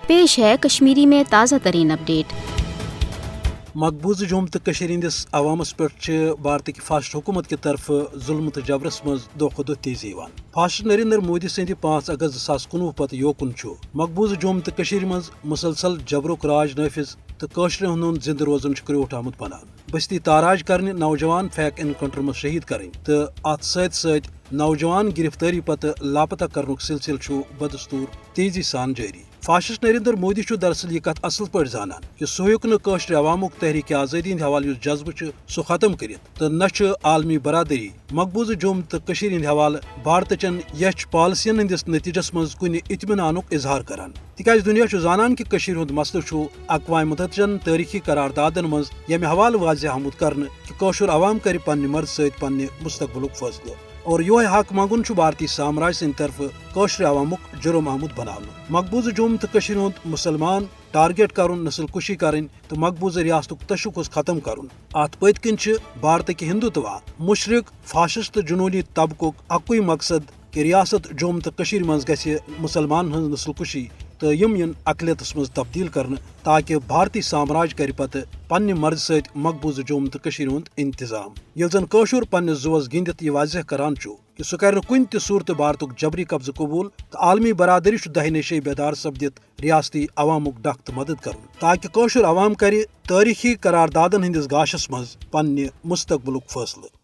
पेश है कश्मीरी में ताज़ा तरीन अपडेट। मकबूज जोम तो हंदिस अवामस पे भारत की फास्ट हुकूमत की तरफ जुल्म तो जबरस मज दो खुद तेजी फास्ट नरेंद्र मोदी सद 5 अगस्त 2019 पत योकुन मकबूज जोम तो मज मुसलसल जबरुक राज नाफिज तो कशर हूं जिंद रोजन क्रोट आमुत बनान बस्ती ताराज करने नौजवान फैक एनकाउंटर मज शहीद करें तो अत सत नौजवान गिरफ्तारी पत लापता करनुक सिलसिल बदस्तूर तेजी सान जारी। फाशिस्ट नरेंद्र मोदी दरअसल यह कत असल पे जानान कि सह हेक नशर अवामुक तहरीक आज़ादी हंद हवाल जज्बह सह खत्म कर तो न आलमी बरादरी मकबूज जोम तो हवाल भारत चन यच पॉलिसियन हंदिस नतीजस मज कुन इत्मीनानुक इजहार करान तिकाज दुनिया जानान कि हुंद मसलो अक़वाम मुत्तहिदन तारीखी करारदादन मज यम हवाल वाज़ह आमुत करने कि कशर अवाम कर पन्ने मर्ज सत पन्ने मुस्तकबिलुक फैसलो और योह हक मंगुन भारतीय साम्राज्य सिंद तरफ कशर अवामुक जुर्म आमुत बनावन। मकबूज जोम तो हंद मुसलमान टारगेट करुन नस्ल कुशी करें तो मकबूज रियासत तशुस खत्म करुन अत पत्किन भारत के हिंदुत्व मुशरक फाशिस्ट जुनूनी तबकुक अकुई मकसद कि रियासत जोम तो मज गि मुसलमान हज नस्ल कुशी तो यम इन अकलियत मज तब्दील करने ताकि भारतीय साम्राज्य कर पत पन्ने मर्ज सत मकबूज जोम तो हंद इंतजाम ये जन कशुर पन्ने जुवस गिंदित यह वाजह करान कि सह कर कुन त सूरत भारत जबरी कब्ज कबूल तो आलमी बरादरी दह नशे बेदार सपदित रियासती अवामुक डख तो मदद कर ताकि कशुर अवाम कर तारीखी करारदादन हंदिस गाशस मज पन्ने मुस्तकबिलुक फैसले।